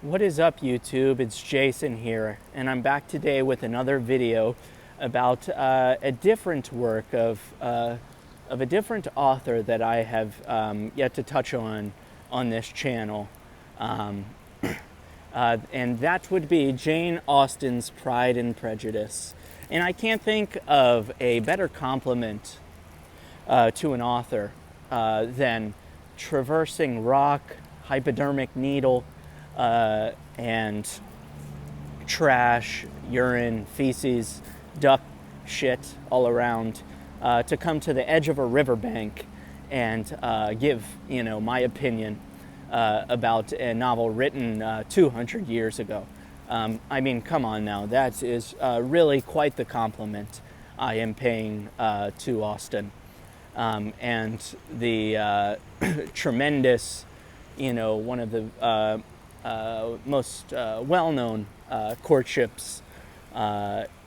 What is up, YouTube? It's Jason here, and I'm back today with another video about a different work of a different author that I have yet to touch on this channel, and that would be Jane Austen's Pride and Prejudice. And I can't think of a better compliment to an author than traversing rock, hypodermic needle, and trash, urine, feces, duck shit all around, to come to the edge of a riverbank and give, my opinion about a novel written 200 years ago. I mean, come on now, that is really quite the compliment I am paying to Austen. And the tremendous, one of the most well-known courtships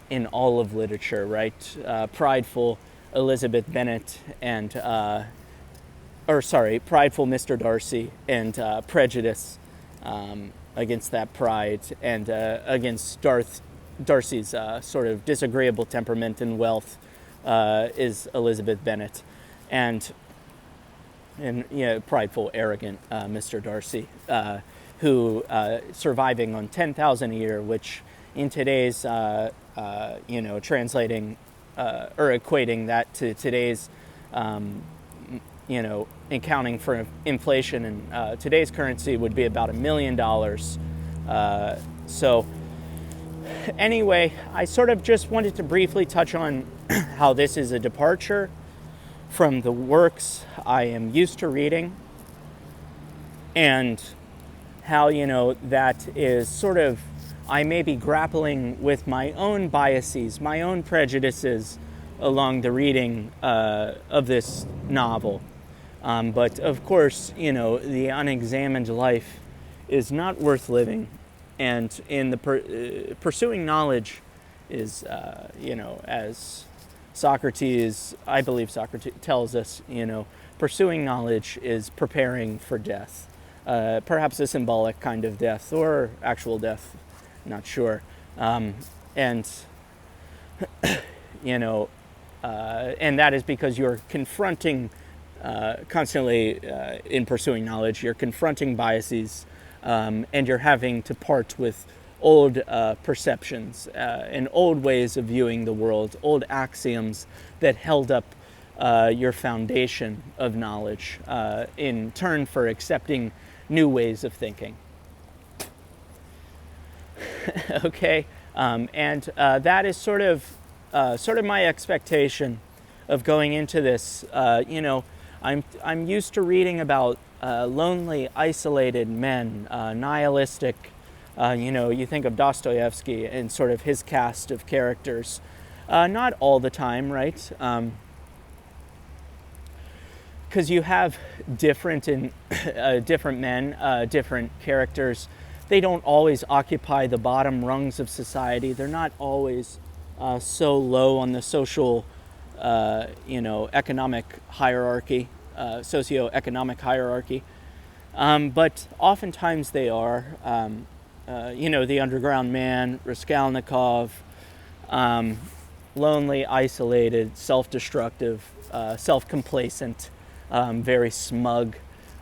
in all of literature, right? Prideful Elizabeth Bennet and, Prideful Mr. Darcy and Prejudice against that pride and against Darcy's sort of disagreeable temperament and wealth is Elizabeth Bennet. And prideful, arrogant Mr. Darcy, who surviving on 10,000 a year, which in today's, translating or equating that to today's, accounting for inflation and today's currency would be about $1 million. So anyway, I sort of just wanted to briefly touch on how this is a departure from the works I am used to reading, and how, that is sort of, I may be grappling with my own biases, my own prejudices along the reading of this novel. But of course, the unexamined life is not worth living, and in the pursuing knowledge is, as I believe Socrates tells us, pursuing knowledge is preparing for death. Perhaps a symbolic kind of death or actual death, not sure. And that is because you're confronting constantly in pursuing knowledge, you're confronting biases, and you're having to part with old perceptions and old ways of viewing the world, old axioms that held up your foundation of knowledge in turn for accepting new ways of thinking. Okay, and that is sort of my expectation of going into this. I'm used to reading about lonely, isolated men, nihilistic. You think of Dostoevsky and sort of his cast of characters. Not all the time, right? Because you have different men, different characters. They don't always occupy the bottom rungs of society. They're not always so low on the social, economic hierarchy, socioeconomic hierarchy. But oftentimes they are. The underground man, Raskolnikov, lonely, isolated, self-destructive, self-complacent, very smug,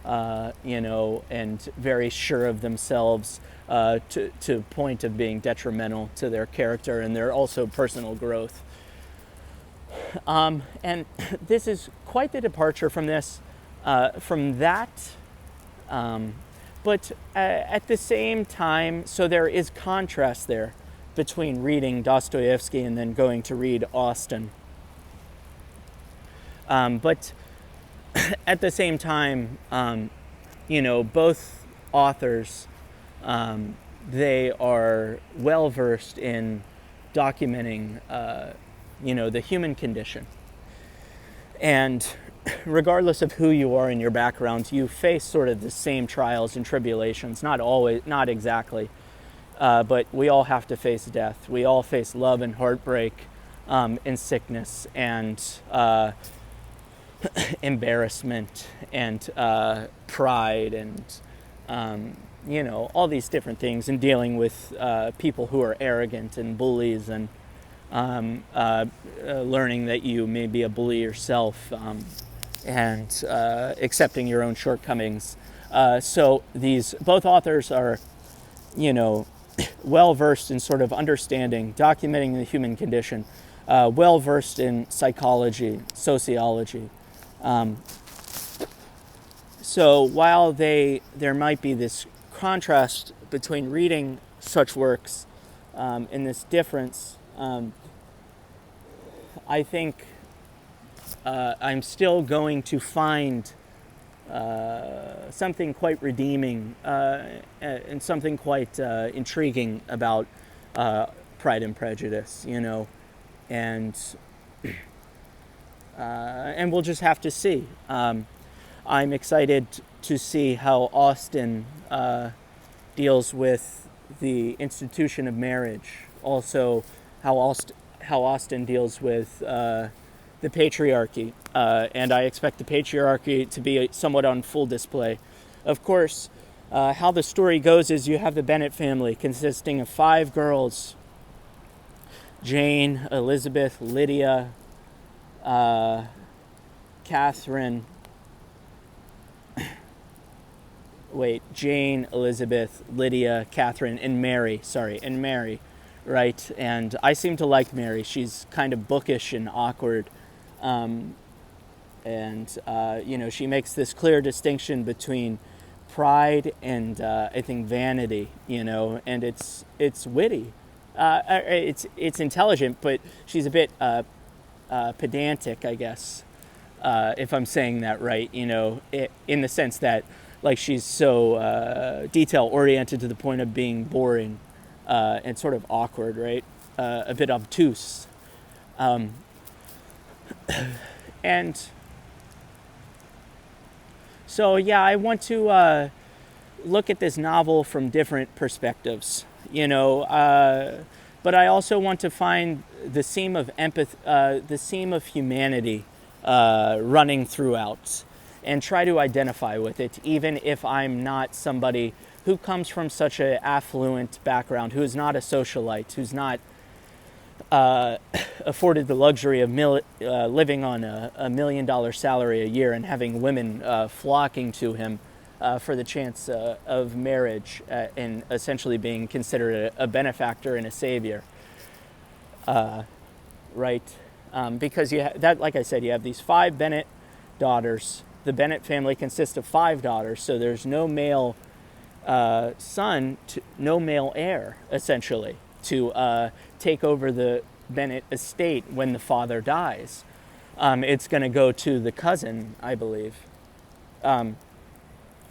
and very sure of themselves to point of being detrimental to their character and their also personal growth. And this is quite the departure from that. But at the same time, so there is contrast there between reading Dostoevsky and then going to read Austen. But at the same time, both authors, they are well versed in documenting, the human condition. And regardless of who you are in your background, you face sort of the same trials and tribulations. Not exactly, but we all have to face death. We all face love and heartbreak, and sickness and embarrassment and pride and all these different things, and dealing with people who are arrogant and bullies, and learning that you may be a bully yourself, and accepting your own shortcomings. So these both authors are, well versed in sort of understanding, documenting the human condition, well versed in psychology, sociology. So while there might be this contrast between reading such works, and this difference, I think I'm still going to find something quite redeeming and something quite intriguing about Pride and Prejudice, and we'll just have to see. I'm excited to see how Austen deals with the institution of marriage. Also, how Austen deals with the patriarchy, and I expect the patriarchy to be somewhat on full display. Of course, how the story goes is you have the Bennet family consisting of 5 girls: Jane, Elizabeth, Lydia, Catherine. Jane, Elizabeth, Lydia, Catherine, and Mary. Right? And I seem to like Mary. She's kind of bookish and awkward. She makes this clear distinction between pride and I think vanity, and it's witty. It's intelligent, but she's a bit pedantic, I guess, if I'm saying that right, in the sense that, like, she's so detail-oriented to the point of being boring and sort of awkward, right? A bit obtuse. And so, I want to look at this novel from different perspectives, but I also want to find the seam of empathy, the seam of humanity running throughout, and try to identify with it, even if I'm not somebody who comes from such an affluent background, who is not a socialite, who's not afforded the luxury of living on a $1 million salary a year and having women flocking to him for the chance of marriage, and essentially being considered a benefactor and a savior. Right? Because like I said, you have these 5 Bennet daughters. The Bennet family consists of 5 daughters, so there's no male son, no male heir, essentially, to take over the Bennet estate when the father dies. It's going to go to the cousin, I believe.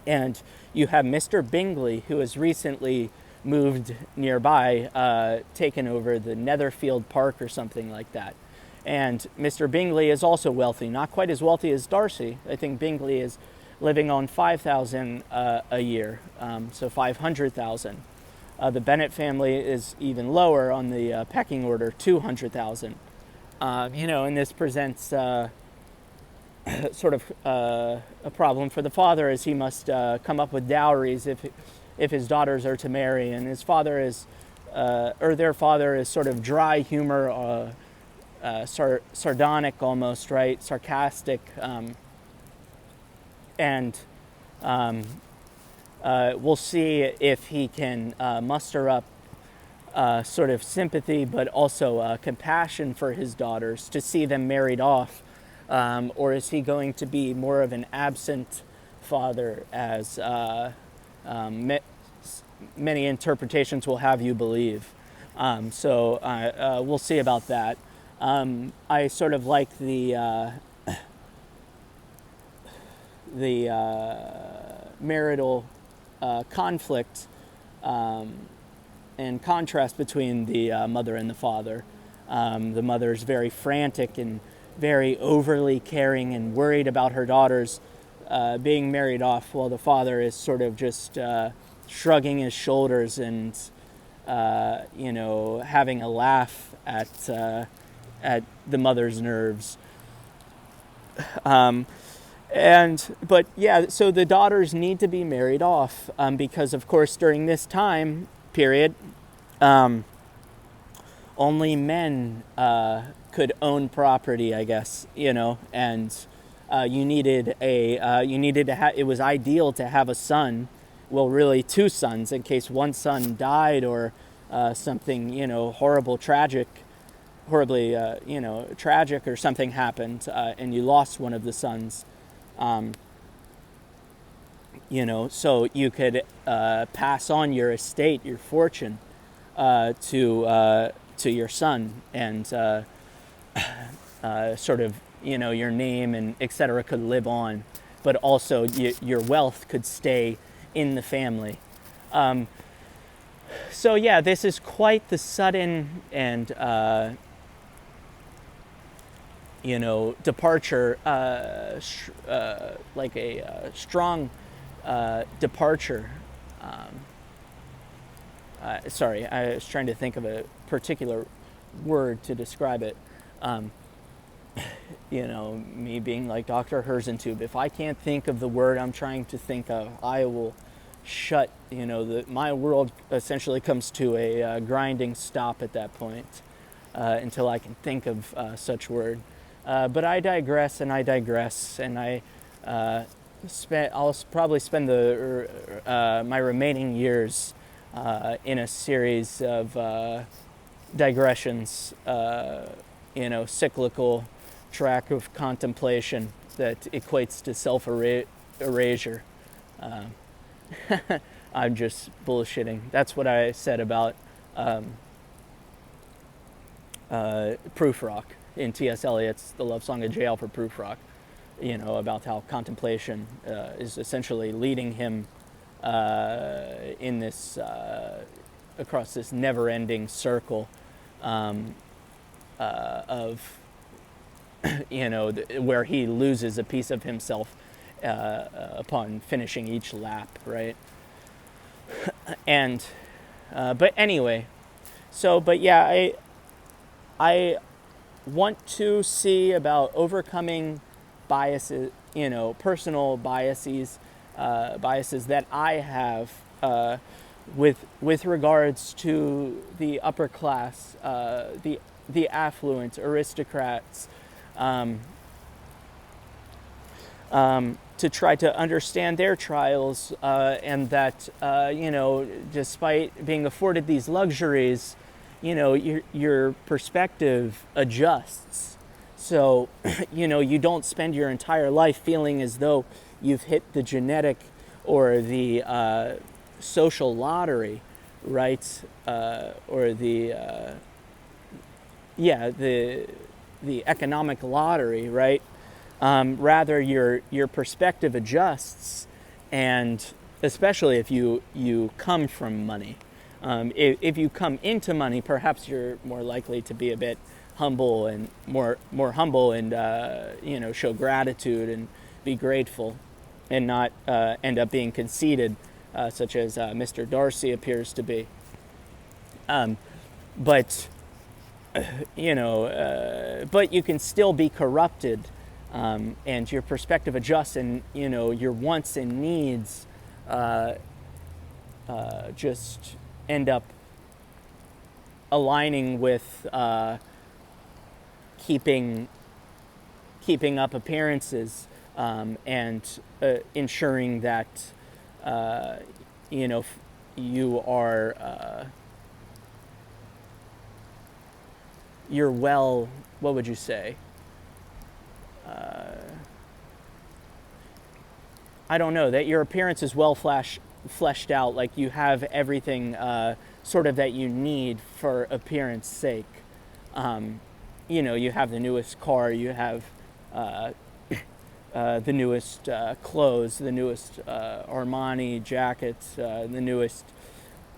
And you have Mr. Bingley, who has recently moved nearby, taken over the Netherfield Park or something like that. And Mr. Bingley is also wealthy, not quite as wealthy as Darcy. I think Bingley is living on $5,000 a year, so $500,000. The Bennet family is even lower on the pecking order, $200,000. And this presents sort of a problem for the father, as he must come up with dowries if his daughters are to marry, and his father is, or their father is sort of dry humor. Sardonic almost, right? Sarcastic, and we'll see if he can muster up sort of sympathy, but also compassion for his daughters to see them married off, or is he going to be more of an absent father, as many interpretations will have you believe? So we'll see about that. I sort of like the marital conflict and contrast between the mother and the father. The mother is very frantic and very overly caring and worried about her daughters being married off, while the father is sort of just shrugging his shoulders and having a laugh at the mother's nerves. But yeah, so the daughters need to be married off, because of course during this time period, um, only men could own property, I guess, and you needed to have, it was ideal to have a son, well, really two sons, in case one son died or something, horribly, tragic or something happened, and you lost one of the sons. Um, so you could pass on your estate, your fortune, to your son, and sort of, your name and etc. could live on, but also your wealth could stay in the family. Um, so yeah, this is quite the sudden and departure, like a strong departure. Sorry, I was trying to think of a particular word to describe it. Um, me being like Dr. Herzentube, if I can't think of the word I'm trying to think of, I will shut, my world essentially comes to a grinding stop at that point, until I can think of such word. But I digress and I digress, and I'll probably spend my remaining years in a series of digressions, cyclical track of contemplation that equates to self-erasure. I'm just bullshitting. That's what I said about Proof Rock in T.S. Eliot's The Love Song of J. Alfred Prufrock, about how contemplation is essentially leading him in this across this never-ending circle of where he loses a piece of himself upon finishing each lap, right? And but anyway, but yeah, I want to see about overcoming biases, personal biases that I have with regards to the upper class, the affluent aristocrats, to try to understand their trials, and that despite being afforded these luxuries, your perspective adjusts. So, you don't spend your entire life feeling as though you've hit the genetic or the social lottery, right? Or the economic lottery, right? Rather, your perspective adjusts, and especially if you come from money. If you come into money, perhaps you're more likely to be a bit humble and more humble, and show gratitude and be grateful, and not end up being conceited, such as Mr. Darcy appears to be. But you can still be corrupted, and your perspective adjusts, and your wants and needs just end up aligning with keeping up appearances, and ensuring that you are you're well, what would you say? I don't know, that your appearance is well fleshed out, like you have everything sort of that you need for appearance sake. You have the newest car, you have the newest clothes, the newest Armani jackets, the newest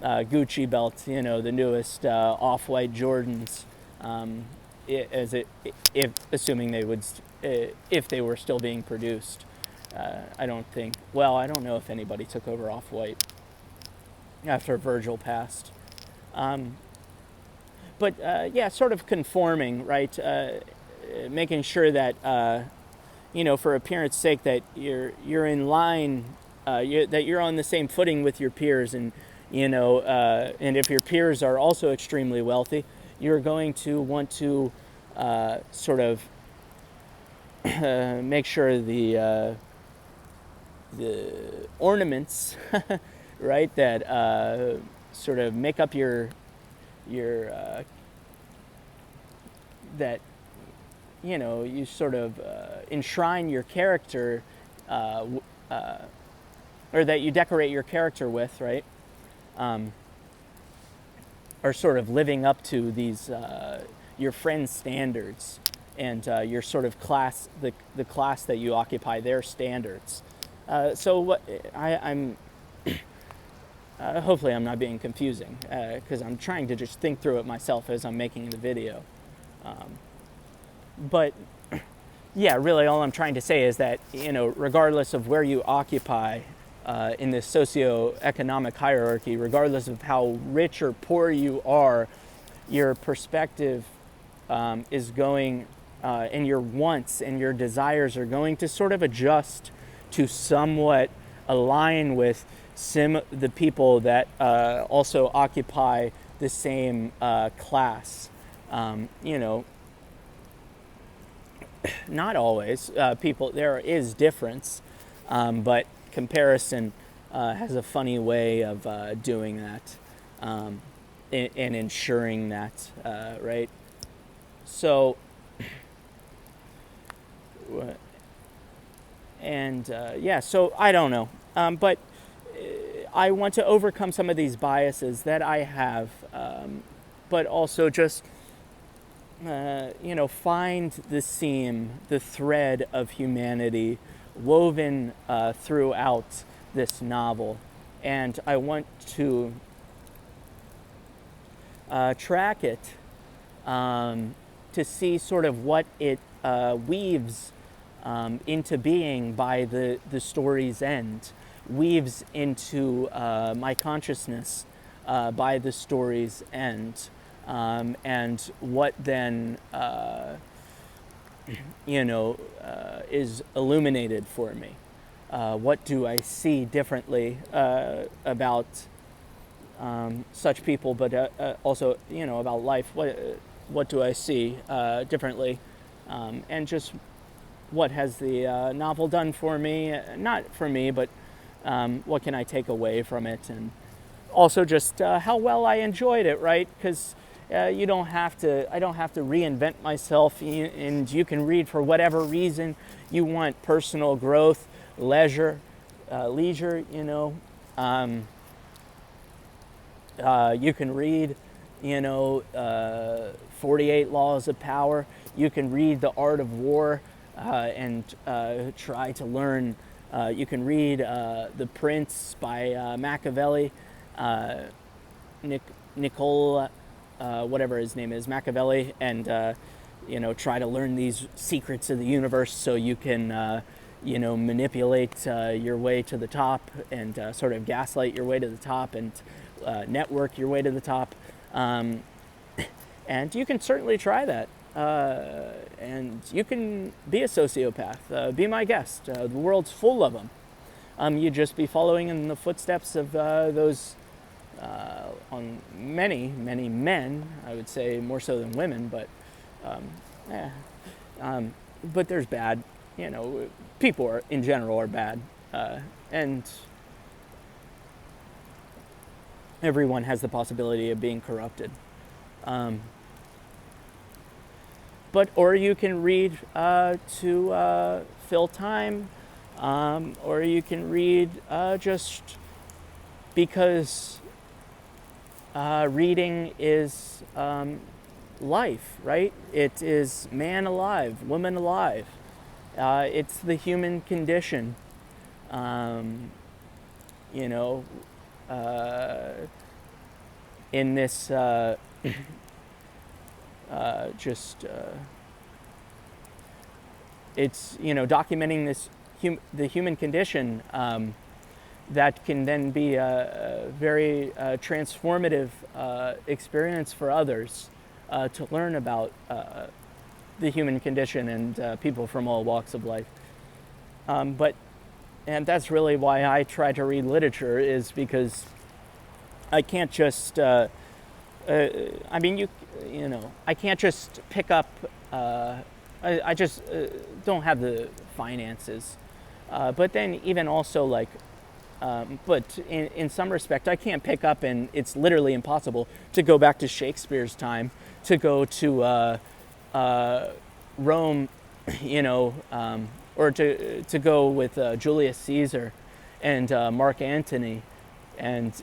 Gucci belts, the newest off-white Jordans, assuming they would, if they were still being produced. I don't know if anybody took over Off-White after Virgil passed. Sort of conforming, right? Making sure that, for appearance sake, that you're in line, that you're on the same footing with your peers, and and if your peers are also extremely wealthy, you're going to want to sort of make sure the ornaments, right, that sort of make up your that you sort of enshrine your character, or that you decorate your character with, right? Are sort of living up to these your friends' standards, and your sort of class, the class that you occupy, their standards. So what I'm hopefully I'm not being confusing, because I'm trying to just think through it myself as I'm making the video. But yeah, really all I'm trying to say is that, regardless of where you occupy in this socioeconomic hierarchy, regardless of how rich or poor you are, your perspective is going, and your wants and your desires are going to sort of adjust to somewhat align with the people that also occupy the same class. Not always. There is difference, but comparison has a funny way of doing that, and ensuring that, right? So, and so I don't know, but I want to overcome some of these biases that I have, but also just find the seam, the thread of humanity woven throughout this novel. And I want to track it to see sort of what it weaves into being by the story's end, weaves into my consciousness by the story's end. And what then, is illuminated for me. What do I see differently about such people, but also, about life? What do I see differently? And just what has the novel done for me? Not for me, but what can I take away from it? And also just how well I enjoyed it, right? Because I don't have to reinvent myself, and you can read for whatever reason you want: personal growth, leisure. You can read, 48 Laws of Power. You can read The Art of War, and try to learn. You can read The Prince by Machiavelli, Nicola. Whatever his name is, Machiavelli, and try to learn these secrets of the universe so you can manipulate your way to the top, and sort of gaslight your way to the top, and network your way to the top, and you can certainly try that, and you can be a sociopath. Be my guest. The world's full of them. You'd just be following in the footsteps of those on many men, I would say, more so than women, but but there's bad, people in general are bad, and everyone has the possibility of being corrupted. Or you can read to fill time, or you can read just because reading is life, right? It is man alive, woman alive. It's the human condition. In this it's documenting this the human condition, that can then be a very transformative experience for others, to learn about the human condition and people from all walks of life. But and that's really why I try to read literature, is because I can't just. I mean, you know, I can't just pick up. I just don't have the finances. But then even also like, but in some respect, I can't pick up, and it's literally impossible to go back to Shakespeare's time, to go to Rome, you know, or to go with Julius Caesar and Mark Antony, and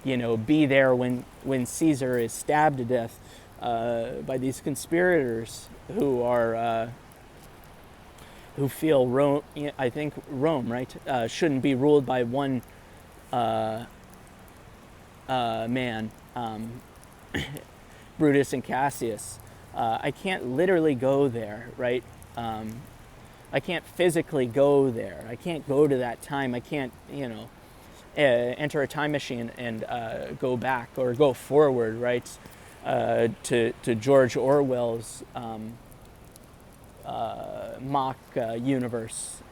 you know, be there when Caesar is stabbed to death by these conspirators who are who feel Rome. I think Rome, right, shouldn't be ruled by one man, Brutus and Cassius. I can't literally go there, right? I can't physically go there. I can't go to that time. I can't, you know, enter a time machine and go back or go forward, right, to George Orwell's mock universe,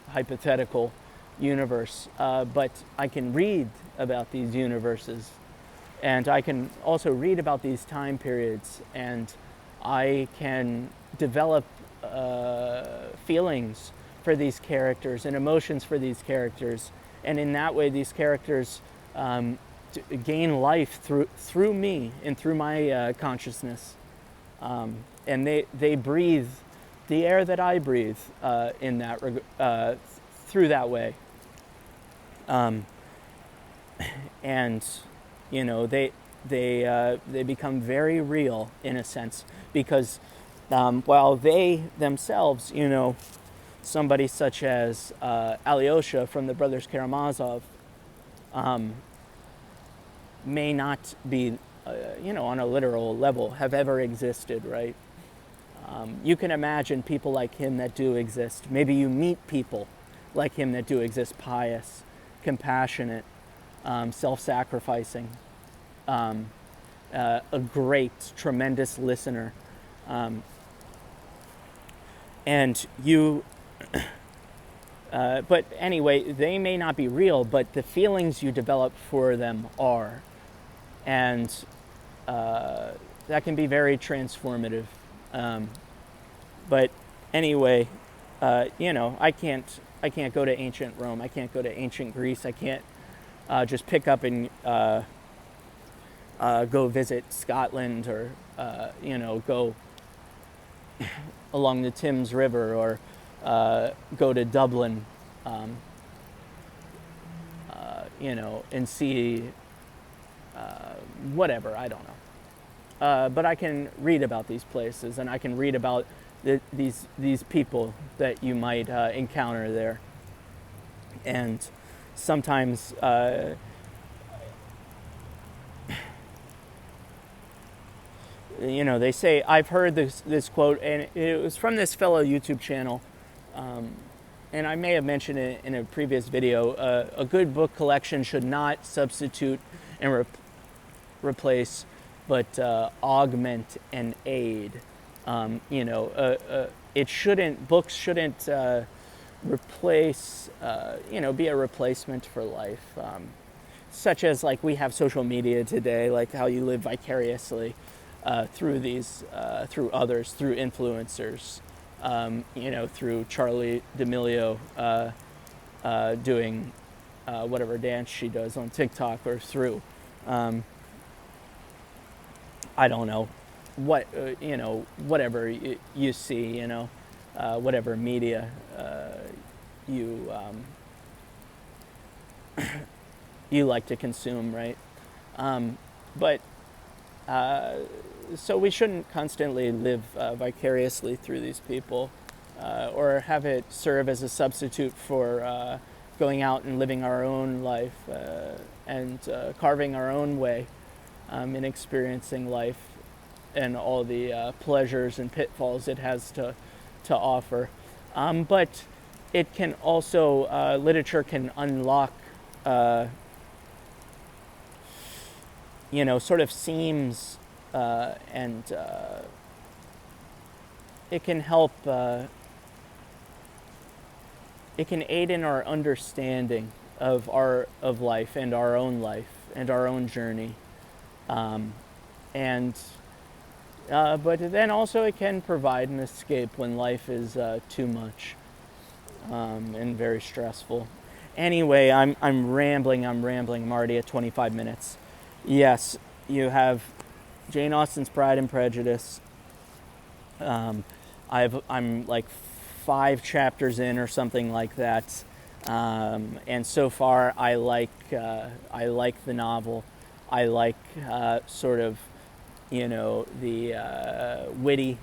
hypothetical universe. But I can read about these universes, and I can also read about these time periods, and I can develop feelings for these characters and emotions for these characters, and in that way these characters gain life through me and through my consciousness, and they breathe the air that I breathe in that through that way, and you know, they become very real in a sense, because while they themselves, you know, somebody such as Alyosha from the Brothers Karamazov may not be, you know, on a literal level have ever existed, right? You can imagine people like him that do exist. Maybe you meet people like him that do exist: pious, compassionate, self-sacrificing, a great, tremendous listener. And you, but anyway, they may not be real, but the feelings you develop for them are. And that can be very transformative. But anyway, you know, I can't go to ancient Rome. I can't go to ancient Greece. I can't just pick up and go visit Scotland, or you know, go along the Thames River, or go to Dublin, you know, and see whatever, I don't know. But I can read about these places, and I can read about these people that you might encounter there. And sometimes you know, they say, I've heard this quote, and it was from this fellow YouTube channel, and I may have mentioned it in a previous video. A good book collection should not substitute and replace, but augment and aid. You know, books shouldn't replace, you know, be a replacement for life. Such as, like, we have social media today, like how you live vicariously through these, through others, through influencers, you know, through Charlie D'Amelio doing whatever dance she does on TikTok, or through, I don't know, what, you know, whatever you see, you know, whatever media you you like to consume, right? But so we shouldn't constantly live vicariously through these people, or have it serve as a substitute for going out and living our own life, and carving our own way, and experiencing life and all the pleasures and pitfalls it has to offer. But it can also, literature can unlock, you know, sort of seams, and it can help it can aid in our understanding of life and our own life and our own journey, and but then also it can provide an escape when life is too much and very stressful. Anyway, I'm rambling. I'm already at 25 minutes. Yes, you have Jane Austen's Pride and Prejudice. I'm like 5 chapters in or something like that, and so far I like the novel. I like sort of, the witty,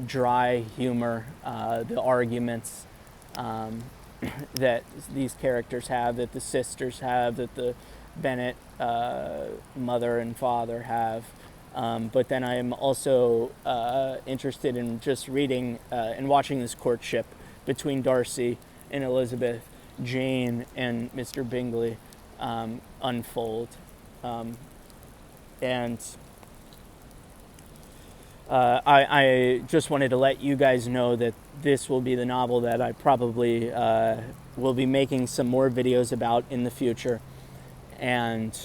dry humor, the arguments that these characters have, that the sisters have, that the Bennett mother and father have. But then I am also interested in just reading and watching this courtship between Darcy and Elizabeth, Jane and Mr. Bingley unfold. And I just wanted to let you guys know that this will be the novel that I probably will be making some more videos about in the future. And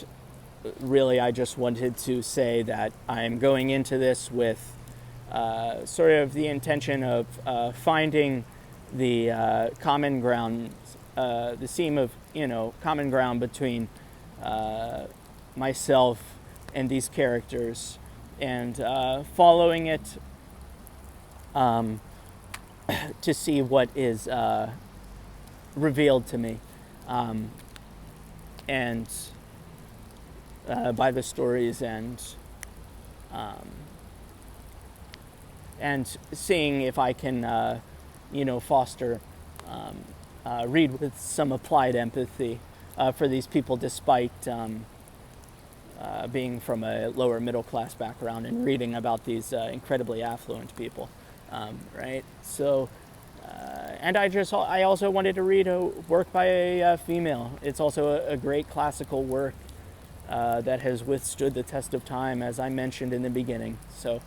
really, I just wanted to say that I'm going into this with sort of the intention of finding the common ground, the seam of, common ground between myself and these characters, and following it to see what is revealed to me, and by the stories, and seeing if I can foster read with some applied empathy for these people, despite being from a lower middle class background and reading about these incredibly affluent people, right? So, and I also wanted to read a work by a female. It's also a great classical work that has withstood the test of time, as I mentioned in the beginning. So,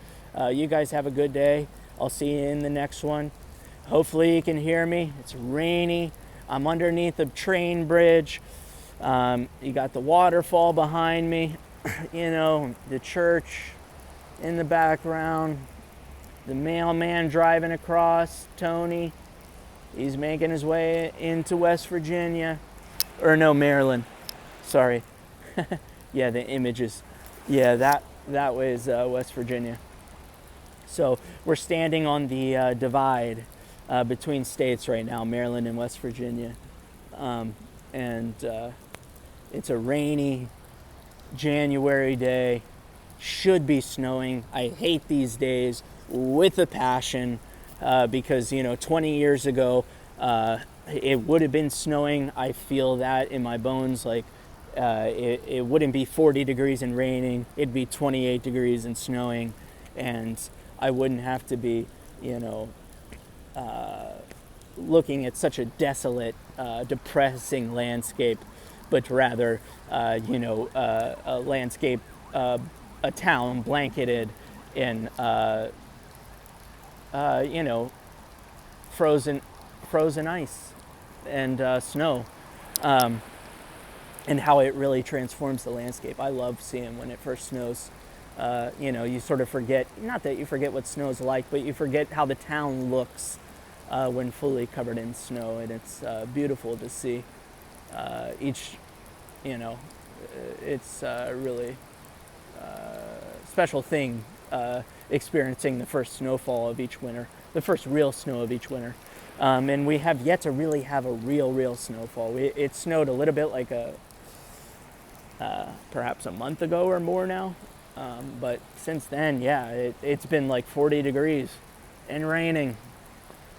you guys have a good day. I'll see you in the next one. Hopefully you can hear me. It's rainy. I'm underneath a train bridge. You got the waterfall behind me, the church in the background, the mailman driving across, Tony. He's making his way into West Virginia. Or no, Maryland. Sorry. Yeah, the images. Yeah, that was West Virginia. So we're standing on the divide between states right now, Maryland and West Virginia. And it's a rainy January day. Should be snowing. I hate these days with a passion because, 20 years ago, it would have been snowing. I feel that in my bones. Like, it wouldn't be 40 degrees and raining. It'd be 28 degrees and snowing. And I wouldn't have to be, looking at such a desolate, depressing landscape, but rather, a landscape, a town blanketed in, frozen ice and snow, and how it really transforms the landscape. I love seeing when it first snows. You sort of forget, not that you forget what snow's like, but you forget how the town looks when fully covered in snow, and it's beautiful to see it's a really special thing experiencing the first snowfall of each winter, the first real snow of each winter. And we have yet to really have a real snowfall. It snowed a little bit like perhaps a month ago or more now. But since then, yeah, it's been like 40 degrees and raining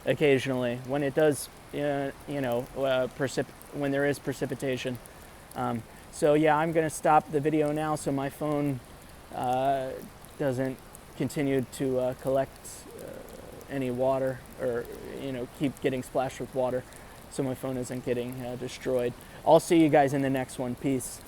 occasionally when it does, when there is precipitation. So yeah, I'm going to stop the video now so my phone doesn't continue to collect any water, or keep getting splashed with water, so my phone isn't getting destroyed. I'll see you guys in the next one. Peace.